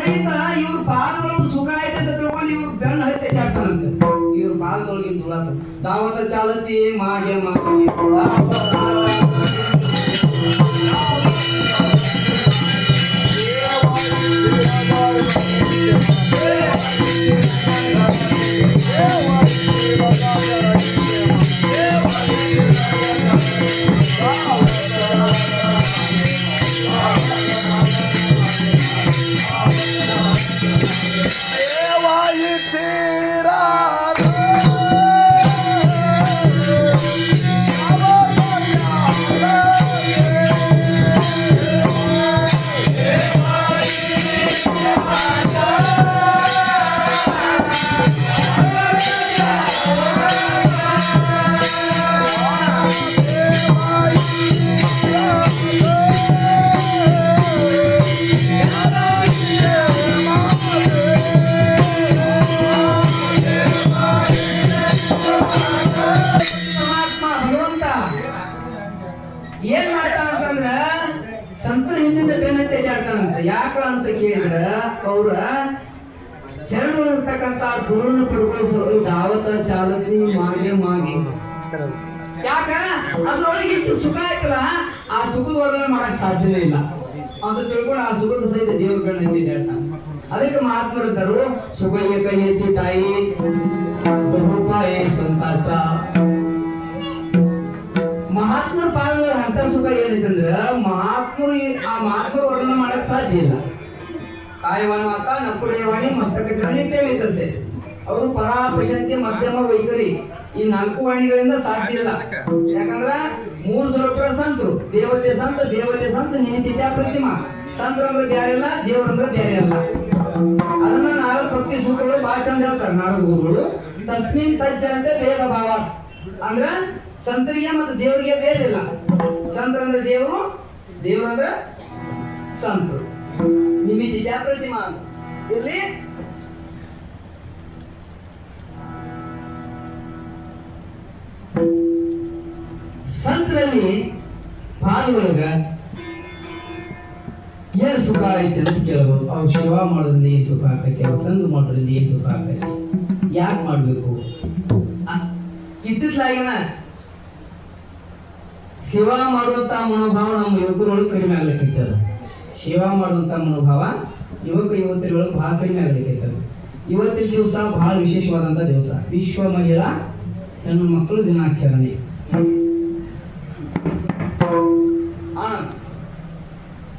ಸಹಿತ ಇವ್ರ ಪಾದದೊಳಗೆ ಸುಖ ಐತೆ ಅಂತ ತಿಳ್ಕೊಂಡು ಇವ್ರು ಬೆಣ್ಣ ಹತ್ತಿ ಹಾಕ್ತಾರಂತೆ. ಇವ್ರ ಪಾದದೊಳಗಿನ ದುಲಾತ ದಾವತ ಚಾಲತಿ ಮಾಗೆ ಮಾಗೆ ಏನ್ ಮಾಡ್ತಾನಂತಂದ್ರ ಸಂತರ ಹಿಂದಿಂದ ಬೆನ್ನತ್ತೆ ಆಡ್ತಾನಂತ. ಯಾಕ ಅಂತ ಕೇಳಿದ್ರ ಅವ್ರ ಶರಣ ಇರ್ತಕ್ಕಂತ ದುರುಳನ್ನ ಪಡ್ಕೊಳ್ಳೋ ದಾವತ ಚಾಲತಿ ಮಾಗೆ ಮಾಗೆ ಯಾಕ ಅದ್ರೊಳಗೆ ಇಷ್ಟು ಸುಖ ಆಯ್ತಲ್ಲ, ಆ ಸುಖದ ವರ್ಣನೆ ಮಾಡಕ್ ಸಾಧ್ಯನೇ ಇಲ್ಲ ಅಂತ ತಿಳ್ಕೊಂಡು ಆ ಸುಖದ ಸಹಿತ ದೇವರುಗಳನ್ನ ಹಿಂದೆ ಹೇಳ್ತಾನ. ಅದಕ್ಕೆ ಮಹಾತ್ಮರು ಸುಖ ಏಕ ಹೆಚ್ಚಿ ತಾಯಿ ಬಹುಪಾಯ ಸಂತಾಚ. ಮಹಾತ್ಮರ ಪಾದಗಳ ಅಂತ ಸುಖ ಏನೈತಂದ್ರ ಮಹಾತ್ಮರು ಆ ಮಹಾತ್ಮರ ವರ್ಣನೆ ಮಾಡಕ್ ಸಾಧ್ಯ ಇಲ್ಲ. ಕಾಯವಾಣವಾತ ನಕುಳಯವಾಣಿ ಮಸ್ತಕ ಚರಣಿ ಕೇಳಿತಸೆ. ಅವರು ಪರಾ ಪ್ರಶಂತಿ ಮಧ್ಯಮ ವೈಖರಿ ಈ 4 ವಾಣಿಗಳಿಂದ ಸಾಧ್ಯ ಇಲ್ಲ. ಯಾಕಂದ್ರ 3 ಸ್ವರೂಪರ ಸಂತರು ದೇವತೆ ಸಂತ ದೇವತೆ ಸಂತ ನಿಮಿತ್ಯ ಪ್ರತಿಮಾ. ಸಂತರಂದ್ರೆ ಬ್ಯಾರೆ ಇಲ್ಲ, ದೇವರಂದ್ರೆ ಬ್ಯಾರೆ ಅಲ್ಲ. ಅದನ್ನ ನಾರದ ಭಕ್ತಿ ಸೂತ್ರಗಳು ಬಹಳ ಚಂದ ಹೇಳ್ತಾರೆ ನಾರದ ಗುರುಗಳು. ತಸ್ಮಿನ್ ತಜ್ಜನತೆ ಭೇದ ಭಾವ ಅಂದ್ರ ಸಂತರಿಗೆ ಮತ್ತು ದೇವರಿಗೆ ಭೇದ ಇಲ್ಲ. ಸಂತರಂದ್ರೆ ದೇವರು, ದೇವರಂದ್ರೆ ಸಂತರು. ನಿಮಿತ್ಯ ಪ್ರತಿಮಾ ಅಂತ ಇಲ್ಲಿ ಸಂತರಲ್ಲಿ ಪಾದೊಳಗ ಏನ್ ಸುಖ ಐತೆ ಅಂತ ಕೇಳ್ಬೋದು. ಅವ್ರು ಸೇವಾ ಮಾಡೋದ್ರಿಂದ ಏನ್ ಸುಖ ಆಗ್ತೈತಿ, ಅವ್ರು ಸಂಘ ಮಾಡೋದ್ರಿಂದ ಏನ್ ಸುಖ ಆಗ್ತೈತಿ, ಯಾಕೆ ಮಾಡ್ಬೇಕು? ಇತ್ತಿತ್ಲಾಗಿನ ಸೇವಾ ಮಾಡುವಂತ ಮನೋಭಾವ ನಮ್ಮ ಯುವಕರೊಳಗೆ ಕಡಿಮೆ ಆಗ್ಲಿಕ್ಕೆ. ಸೇವಾ ಮಾಡುವಂತ ಮನೋಭಾವ ಯುವತಿಯೊಳಗೆ ಬಹಳ ಕಡಿಮೆ ಆಗ್ಲಿಕ್ಕೆ. ಇವತ್ತಿನ ದಿವಸ ಬಹಳ ವಿಶೇಷವಾದಂತ ದಿವಸ, ವಿಶ್ವ ಮಹಿಳಾ ಹೆಣ್ಣು ಮಕ್ಕಳು ದಿನಾಚರಣೆ.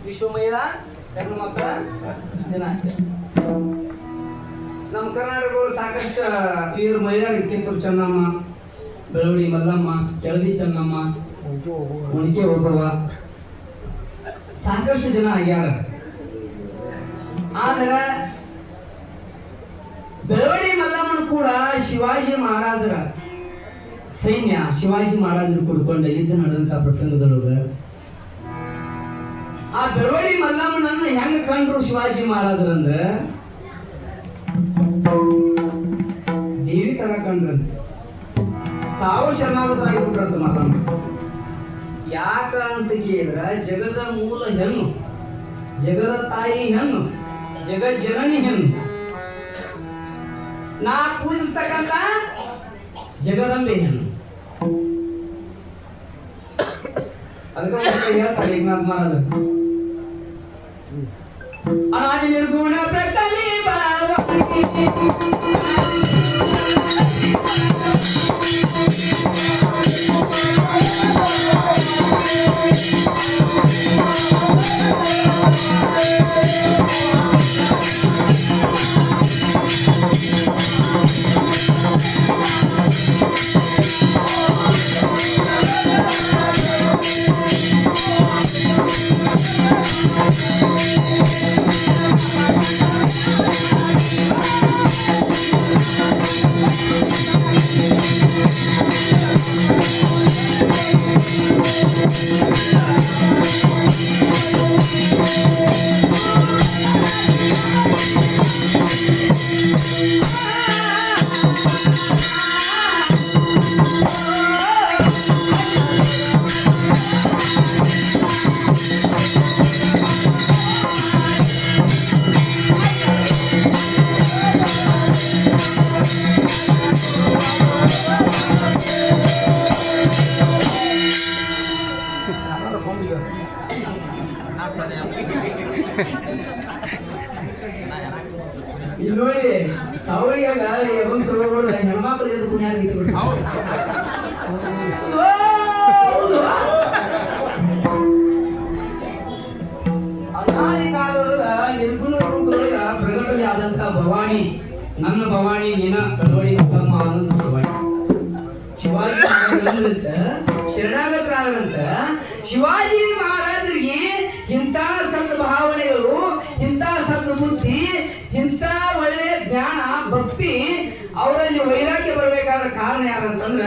ವಿಶ್ವ ಮಹಿಳಾ ಹೆಣ್ಣು ಮಕ್ಕಳ ದಿನಾಚರಣೆ. ನಮ್ಮ ಕರ್ನಾಟಕಗಳು ಸಾಕಷ್ಟು ಇವ್ರ ಮಹಿಳೆಯರು ಕಿತ್ತೂರು ಚೆನ್ನಮ್ಮ, ಬೆಳವಡಿ ಮಲ್ಲಮ್ಮ, ಕೆಳದಿ ಚೆನ್ನಮ್ಮ, ಒಣಕೆ ಒಬ್ಬವ ಸಾಕಷ್ಟು ಜನ ಆಗ್ಯಾರ. ಆದ್ರೆ ಬೆಳವಡಿ ಮಲ್ಲಮ್ಮನ ಕೂಡ ಶಿವಾಜಿ ಮಹಾರಾಜರ ಸೈನ್ಯ, ಶಿವಾಜಿ ಮಹಾರಾಜರು ಕುಡ್ಕೊಂಡ ಯುದ್ಧ ನಡೆದಂತ ಪ್ರಸಂಗದೊಳಗ ಆ ಬೆಳವಡಿ ಮಲ್ಲಮ್ಮನನ್ನ ಹೆಂಗ ಕಂಡ್ರು ಶಿವಾಜಿ ಮಹಾರಾಜರಂದ್ರ ದೇವಿ ತರ ಕಂಡ್ರಂತ. ತಾವು ಶರಣಾಗತರಾಗಿಬಿಟ್ರಂತ ಮಲ್ಲಮ್ಮ. ಯಾಕ ಅಂತ ಕೇಳಿದ್ರ ಜಗದ ಮೂಲ ಹೆಣ್ಣು, ಜಗದ ತಾಯಿ ಹೆಣ್ಣು, ಜಗತ್ ಜನನಿ ಹೆಣ್ಣು, ನಾ ಪೂಜಿಸ್ತಕ್ಕಂತ ಜಗದಂಬೆ ಹೆಣ್ಣು. ಅದಕ್ಕೆ ಹೇಳ್ತಾರೆ ಏಕನಾಥ ಮಹಾರಾಜ, ಆದಿ ನಿರ್ಗುಣ ಪ್ರಕಟಲಿ ಬಾವಾಣಿ ಇಲ್ಲಿ ನೋಡಿ ಸಾವಳಿಯಾಗ ಒಂದು ತಗೋಬೋದು ಹೆಣ್ಮಕ್ಳು ಎದ್ದು ಪುಣ್ಯ ಅನಾದಿ ಕಾಲದ ನಿರ್ಗುಣ ರೂಪದೊಳಗ ಪ್ರಗಟನೆ ಆದಂತ ಭವಾನಿ ನನ್ನ ಭವಾನಿ ನಿನ ಕಡೋಡಿ ತಮ್ಮ ಆನಂದ ಶಿವಾನಿ ಶಿವಾಜಿ ಮಹಾರಾಜರಂತ ಶರಣಾಗತರಾದಂತ ಶಿವಾಜಿ ಮಹಾರಾಜರಿಗೆ ಇಂಥ ಸದ್ಭಾವನೆಗಳು ಇಂಥ ಸದ್ಬುದ್ಧಿ ಇಂಥ ಒಳ್ಳೆಯ ಜ್ಞಾನ ಭಕ್ತಿ ಅವರಲ್ಲಿ ವೈರಾಗ್ಯ ಬರ್ಬೇಕಾದ ಕಾರಣ ಯಾರಂತಂದ್ರ